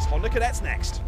Honda Cadets next.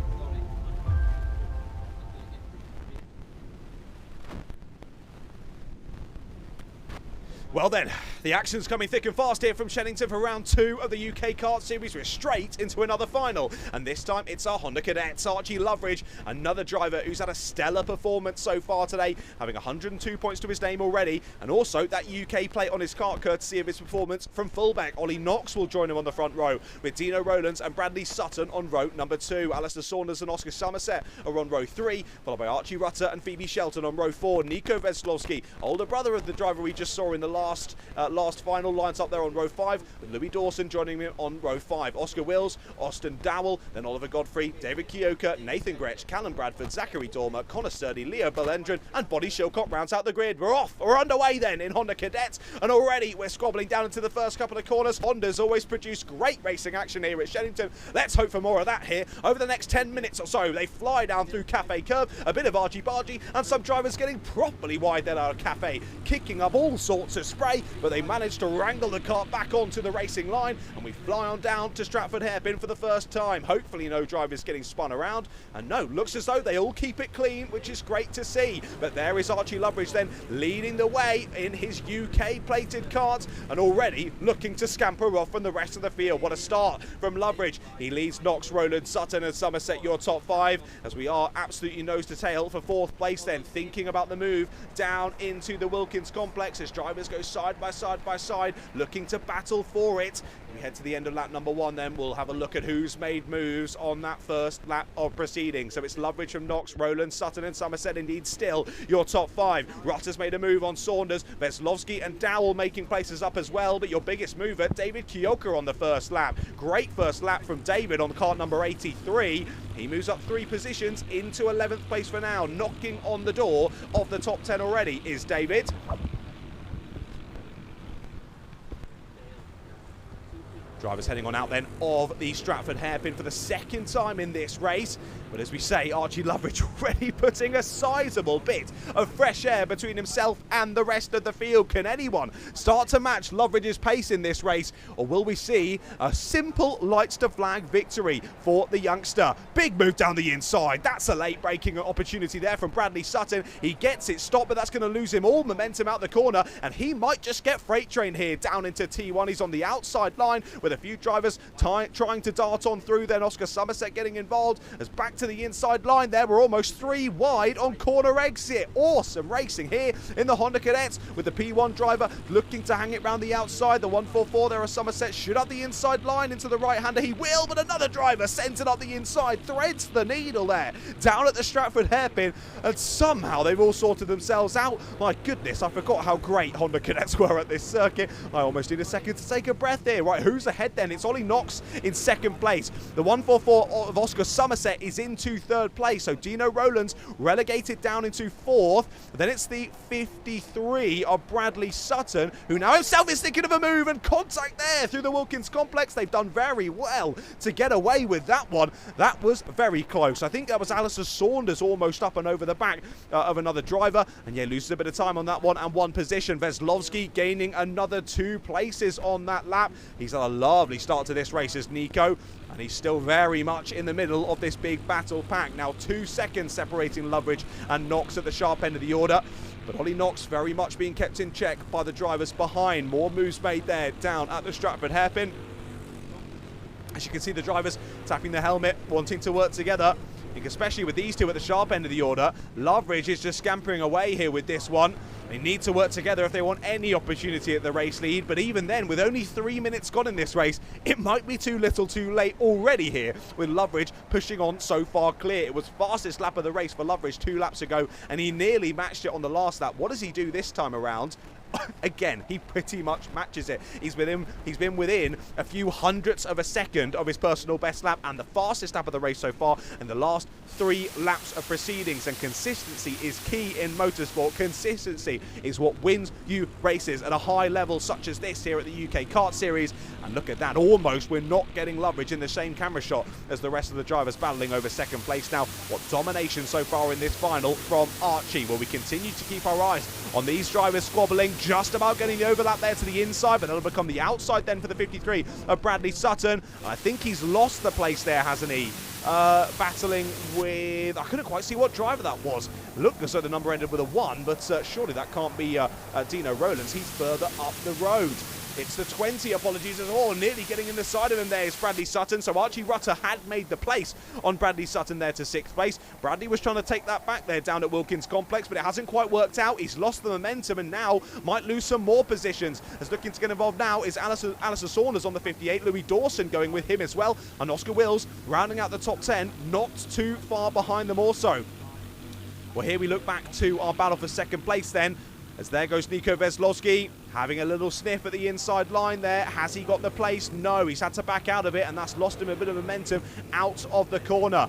Well then, the action's coming thick and fast here from Shenington for round 2 of the UK Kart Series. We're straight into another final, and this time it's our Honda Cadets. Archie Loveridge, another driver who's had a stellar performance so far today, having 102 points to his name already, and also that UK plate on his kart courtesy of his performance from fullback. Ollie Knox will join him on the front row, with Dino Rowlands and Bradley Sutton on row number 2. Alistair Saunders and Oscar Somerset are on row 3, followed by Archie Rutter and Phoebe Shelton on row 4. Nico Veslovsky, older brother of the driver we just saw in the last final, lines up there on row 5, with Louis Dawson joining him on row 5. Oscar Wills, Austin Dowell, then Oliver Godfrey, David Kioka, Nathan Gretsch, Callum Bradford, Zachary Dormer, Connor Sturdy, Leo Belendron, and Boddy Shilcock rounds out the grid. We're off. We're underway then in Honda Cadets, and already we're squabbling down into the first couple of corners. Honda's always produced great racing action here at Shenington. Let's hope for more of that here over the next 10 minutes or so. They fly down through Cafe Curve, a bit of argy-bargy, and some drivers getting properly wide there at Cafe, kicking up all sorts of spray, but they managed to wrangle the kart back onto the racing line, and we fly on down to Stratford Hairpin for the first time. Hopefully no drivers getting spun around, and no, looks as though they all keep it clean, which is great to see. But there is Archie Loveridge then leading the way in his UK plated kart, and already looking to scamper off from the rest of the field. What a start from Loveridge. He leads Knox, Rowland, Sutton and Somerset, your top 5, as we are absolutely nose to tail for 4th place then, thinking about the move down into the Wilkins complex as drivers go side by side, looking to battle for it. We head to the end of lap number 1 then. We'll have a look at who's made moves on that first lap of proceedings. So it's Loveridge from Knox, Rowland, Sutton and Somerset indeed still your top 5. Rutter's made a move on Saunders, Veslovsky and Dowell making places up as well, but your biggest mover, David Kioka on the first lap. Great first lap from David on kart number 83. He moves up 3 positions into 11th place for now. Knocking on the door of the top 10 already is David. Drivers heading on out then of the Stratford Hairpin for the second time in this race. But as we say, Archie Loveridge already putting a sizable bit of fresh air between himself and the rest of the field. Can anyone start to match Loveridge's pace in this race? Or will we see a simple lights to flag victory for the youngster? Big move down the inside. That's a late braking opportunity there from Bradley Sutton. He gets it stopped, but that's going to lose him all momentum out the corner. And he might just get freight train here down into T1. He's on the outside line with a few drivers trying to dart on through. Then Oscar Somerset getting involved as back to the inside line there. We're almost 3 wide on corner exit. Awesome racing here in the Honda Cadets with the P1 driver looking to hang it round the outside. The 144 there, as Somerset should up the inside line into the right-hander. He will, but another driver sends it up the inside, threads the needle there down at the Stratford Hairpin, and somehow they've all sorted themselves out. My goodness, I forgot how great Honda Cadets were at this circuit. I almost need a second to take a breath here. Right, who's ahead then? It's Ollie Knox in 2nd place. The 144 of Oscar Somerset is into 3rd place. So Dino Rowlands relegated down into 4th. Then it's the 53 of Bradley Sutton, who now himself is thinking of a move, and contact there through the Wilkins complex. They've done very well to get away with that one. That was very close. I think that was Alistair Saunders almost up and over the back of another driver. And yeah, loses a bit of time on that one and 1 position. Veslovsky gaining another 2 places on that lap. He's had a lovely start to this race as Nico, and he's still very much in the middle of this big battle pack. Now 2 seconds separating Loveridge and Knox at the sharp end of the order. But Ollie Knox very much being kept in check by the drivers behind. More moves made there down at the Stratford Hairpin. As you can see, the drivers tapping the helmet, wanting to work together. I think especially with these two at the sharp end of the order, Loveridge is just scampering away here with this one. They need to work together if they want any opportunity at the race lead, but even then, with only 3 minutes gone in this race, it might be too little too late already here, with Loveridge pushing on so far clear. It was fastest lap of the race for Loveridge 2 laps ago, and he nearly matched it on the last lap. What does he do this time around? Again, he pretty much matches it. He's been within a few hundredths of a second of his personal best lap and the fastest lap of the race so far in the last 3 laps of proceedings. And consistency is key in motorsport. Consistency is what wins you races at a high level such as this here at the UK Kart Series. And look at that, almost we're not getting Loveridge in the same camera shot as the rest of the drivers battling over 2nd place. Now, what domination so far in this final from Archie. Well, we continue to keep our eyes on these drivers squabbling, just about getting the overlap there to the inside, but that'll become the outside then for the 53 of Bradley Sutton. I think he's lost the place there, hasn't he? battling with, I couldn't quite see what driver that was. Looked as though the number ended with a 1, but surely that can't be Dino Rowlands. He's further up the road. It's the 20, apologies as well. Nearly getting in the side of him there is Bradley Sutton. So Archie Rutter had made the place on Bradley Sutton there to 6th place. Bradley was trying to take that back there down at Wilkins Complex, but it hasn't quite worked out. He's lost the momentum and now might lose some more positions. As looking to get involved now is Alistair Saunders on the 58. Louis Dawson going with him as well. And Oscar Wills rounding out the top 10, not too far behind them also. Well, here we look back to our battle for 2nd place then. As there goes Nico Veselowski, having a little sniff at the inside line there. Has he got the place? No, he's had to back out of it, and that's lost him a bit of momentum out of the corner.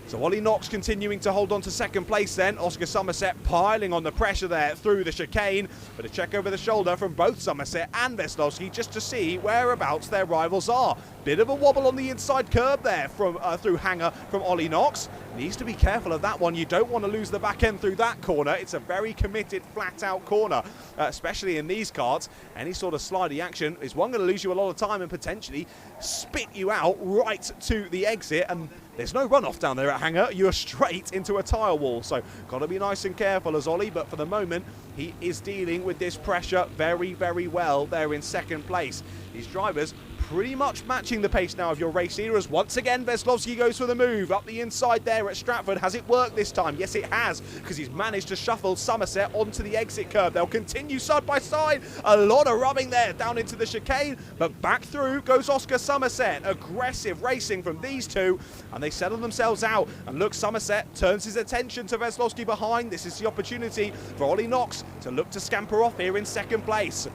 So Ollie Knox continuing to hold on to 2nd place then. Oscar Somerset piling on the pressure there through the chicane. But a check over the shoulder from both Somerset and Veselowski just to see whereabouts their rivals are. Bit of a wobble on the inside curb there from through Hanger from Ollie Knox. Needs to be careful of that one. You don't want to lose the back end through that corner. It's a very committed, flat-out corner, especially in these karts. Any sort of slidey action is one going to lose you a lot of time and potentially spit you out right to the exit. And there's no runoff down there at Hanger. You're straight into a tyre wall. So got to be nice and careful as Ollie. But for the moment, he is dealing with this pressure very, very well there in 2nd place. These drivers pretty much matching the pace now of your race eras. Once again, Veselowski goes for the move up the inside there at Stratford. Has it worked this time? Yes, it has, because he's managed to shuffle Somerset onto the exit curb. They'll continue side by side. A lot of rubbing there down into the chicane, but back through goes Oscar Somerset. Aggressive racing from these two, and they settle themselves out. And look, Somerset turns his attention to Veselowski behind. This is the opportunity for Ollie Knox to look to scamper off here in 2nd place.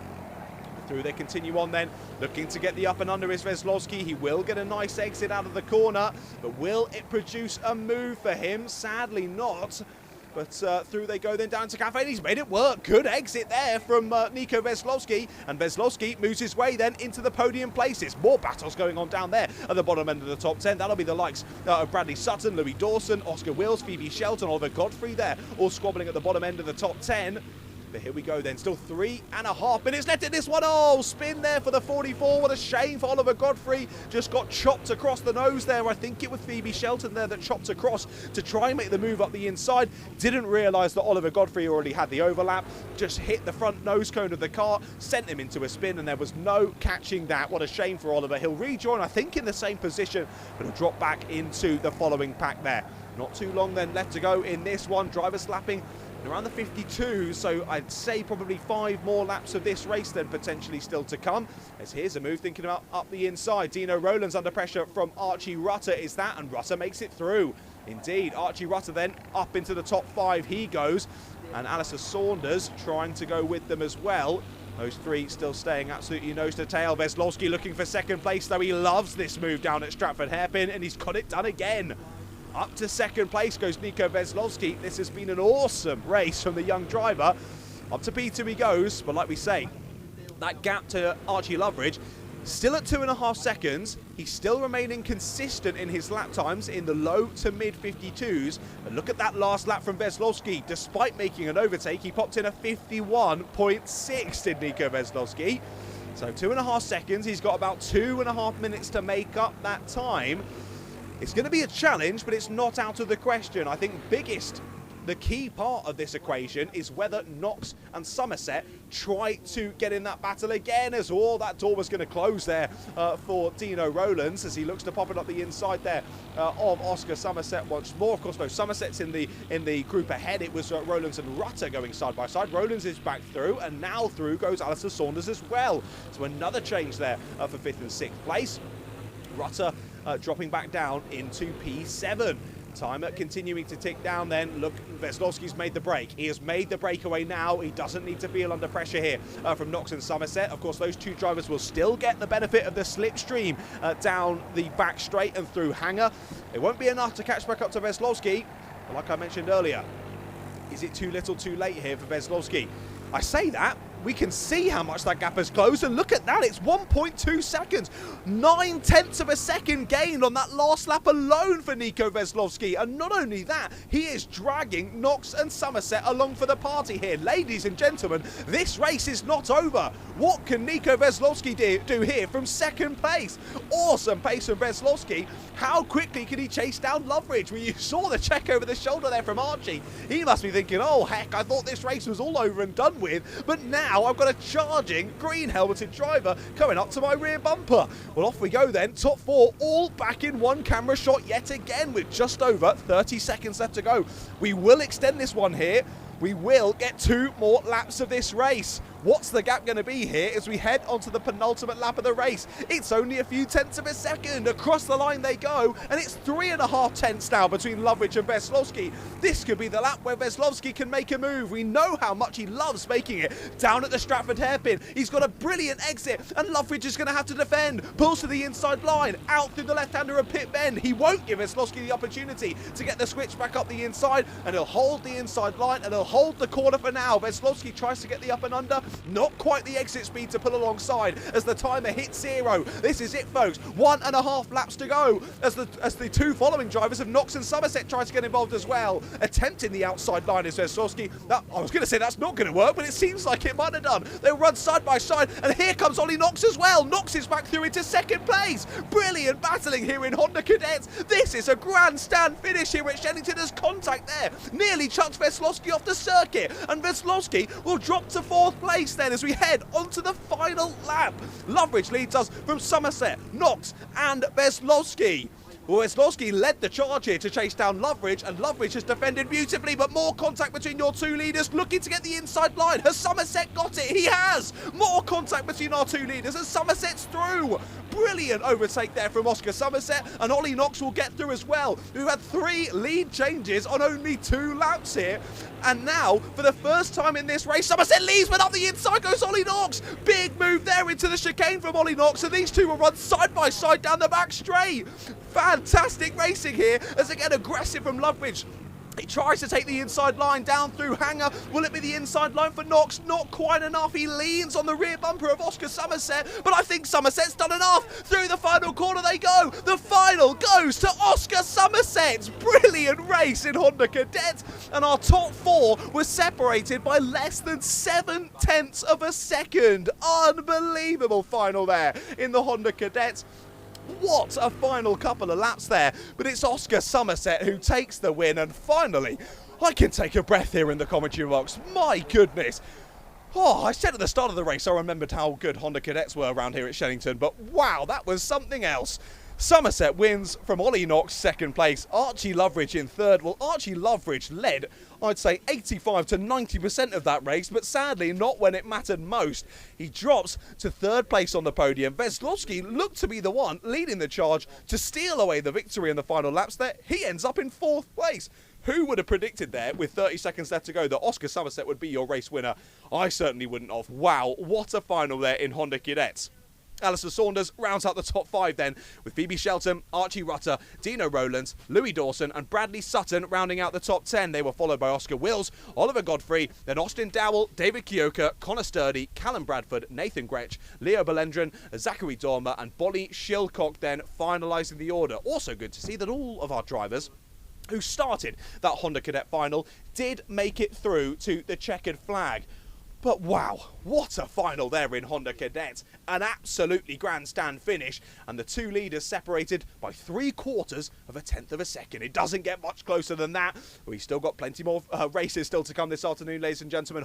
Through they continue on then, looking to get the up and under is Veselowski. He will get a nice exit out of the corner, but will it produce a move for him? Sadly not. But through they go then down to Cafe. He's made it work. Good exit there from Nico Veselowski. And Veselowski moves his way then into the podium places. More battles going on down there at the bottom end of the top 10. That'll be the likes of Bradley Sutton, Louis Dawson, Oscar Wills, Phoebe Shelton, Oliver Godfrey there, all squabbling at the bottom end of the top 10. But here we go then, still 3.5 minutes left in this one. Oh, spin there for the 44. What a shame for Oliver Godfrey. Just got chopped across the nose there. I think it was Phoebe Shelton there that chopped across to try and make the move up the inside. Didn't realise that Oliver Godfrey already had the overlap. Just hit the front nose cone of the car, sent him into a spin, and there was no catching that. What a shame for Oliver. He'll rejoin, I think, in the same position, but he'll drop back into the following pack there. Not too long then left to go in this one. Driver slapping around the 52, so I'd say probably 5 more laps of this race then potentially still to come. As here's a move thinking about up the inside. Dino Rowlands under pressure from Archie Rutter is that, and Rutter makes it through. Indeed, Archie Rutter then up into the top 5 he goes, and Alistair Saunders trying to go with them as well. Those 3 still staying absolutely nose to tail. Veselowski looking for 2nd place, though. He loves this move down at Stratford Hairpin, and he's got it done again. Up to 2nd place goes Nico Veselowski. This has been an awesome race from the young driver. Up to P2 he goes, but like we say, that gap to Archie Loveridge still at 2.5 seconds. He's still remaining consistent in his lap times in the low to mid 52s. And look at that last lap from Veselowski. Despite making an overtake, he popped in a 51.6, did Nico Veselowski. So 2.5 seconds. He's got about 2.5 minutes to make up that time. It's going to be a challenge, but it's not out of the question. I think the key part of this equation is whether Knox and Somerset try to get in that battle again, as all that door was going to close there for Dino Rowlands as he looks to pop it up the inside there of Oscar Somerset once more. Of course, no, Somerset's in the group ahead. It was Rowlands and Rutter going side by side. Rowlands is back through, and now through goes Alistair Saunders as well. So another change there for 5th and 6th place. Rutter dropping back down into P7. Timer continuing to tick down then. Look, Veselowski's made the break. He has made the breakaway now. He doesn't need to feel under pressure here from Knox and Somerset. Of course, those 2 drivers will still get the benefit of the slipstream down the back straight and through Hanger. It won't be enough to catch back up to Veselowski. But like I mentioned earlier, is it too little too late here for Veselowski? I say that, we can see how much that gap has closed, and look at that, it's 1.2 seconds. 9/10 of a second gained on that last lap alone for Nico Veselowski, and not only that, he is dragging Nox and Somerset along for the party here. Ladies and gentlemen, this race is not over. What can Nico Veselowski do here from second place? Awesome pace from Veselowski. How quickly can he chase down Loveridge? Well, you saw the check over the shoulder there from Archie. He must be thinking, oh heck, I thought this race was all over and done with, but now I've got a charging green helmeted driver coming up to my rear bumper. Well, off we go then. Top four all back in one camera shot yet again with just over 30 seconds left to go. We will extend this one here. We will get 2 more laps of this race. What's the gap going to be here as we head onto the penultimate lap of the race? It's only a few tenths of a second. Across the line they go, and it's 3.5 tenths now between Loveridge and Veselowski. This could be the lap where Veselowski can make a move. We know how much he loves making it. Down at the Stratford hairpin, he's got a brilliant exit, and Loveridge is going to have to defend. Pulls to the inside line, out through the left-hander of pit bend. He won't give Veselowski the opportunity to get the switch back up the inside, and he'll hold the inside line, and he'll hold the corner for now. Veselowski tries to get the up and under. Not quite the exit speed to pull alongside as the timer hits 0. This is it, folks. 1.5 laps to go as the 2 following drivers of Nox and Somerset try to get involved as well. Attempting the outside line is Veselowski. I was going to say that's not going to work, but it seems like it might have done. They'll run side by side, and here comes Ollie Nox as well. Nox is back through into second place. Brilliant battling here in Honda Cadets. This is a grandstand finish here at Shenington as contact there nearly chucks Veselowski off the circuit, and Veselowski will drop to 4th place then as we head onto the final lap. Loveridge leads us from Somerset, Nox and Veselowski. Well, Veselowski led the charge here to chase down Loveridge, and Loveridge has defended beautifully, but more contact between your 2 leaders, looking to get the inside line. Has Somerset got it? He has! More contact between our 2 leaders, and Somerset's through. Brilliant overtake there from Oscar Somerset, and Ollie Nox will get through as well. We've had 3 lead changes on only 2 laps here, and now, for the first time in this race, Somerset leads, but up the inside goes Ollie Nox. Big move there into the chicane from Ollie Nox, and these 2 will run side by side down the back straight. Fantastic racing here as again aggressive from Loveridge. He tries to take the inside line down through Hanger. Will it be the inside line for Nox? Not quite enough. He leans on the rear bumper of Oscar Somerset, but I think Somerset's done enough. Through the final corner they go. The final goes to Oscar Somerset. Brilliant race in Honda Cadet, and our top 4 were separated by less than 7/10 of a second. Unbelievable final there in the Honda Cadet. What a final couple of laps there, but it's Oscar Somerset who takes the win, and finally, I can take a breath here in the commentary box. My goodness. Oh, I said at the start of the race I remembered how good Honda Cadets were around here at Shenington, but wow, that was something else. Somerset wins from Ollie Nox, 2nd place. Archie Loveridge in 3rd. Well, Archie Loveridge led, I'd say, 85 to 90% of that race, but sadly not when it mattered most. He drops to 3rd place on the podium. Veselowski looked to be the one leading the charge to steal away the victory in the final laps there. He ends up in 4th place. Who would have predicted there, with 30 seconds left to go, that Oscar Somerset would be your race winner? I certainly wouldn't have. Wow, what a final there in Honda Cadets. Alistair Saunders rounds out the top 5 then, with Phoebe Shelton, Archie Rutter, Dino Rowlands, Louis Dawson and Bradley Sutton rounding out the top 10. They were followed by Oscar Wills, Oliver Godfrey, then Austin Dowell, David Kioka, Connor Sturdy, Callum Bradford, Nathan Gretsch, Leo Belendren, Zachary Dormer and Bolly Shilcock then finalising the order. Also good to see that all of our drivers who started that Honda Cadet final did make it through to the checkered flag. But wow, what a final there in Honda Cadet. An absolutely grandstand finish, and the 2 leaders separated by 3/4 of a tenth of a second. It doesn't get much closer than that. We've still got plenty more races still to come this afternoon, ladies and gentlemen.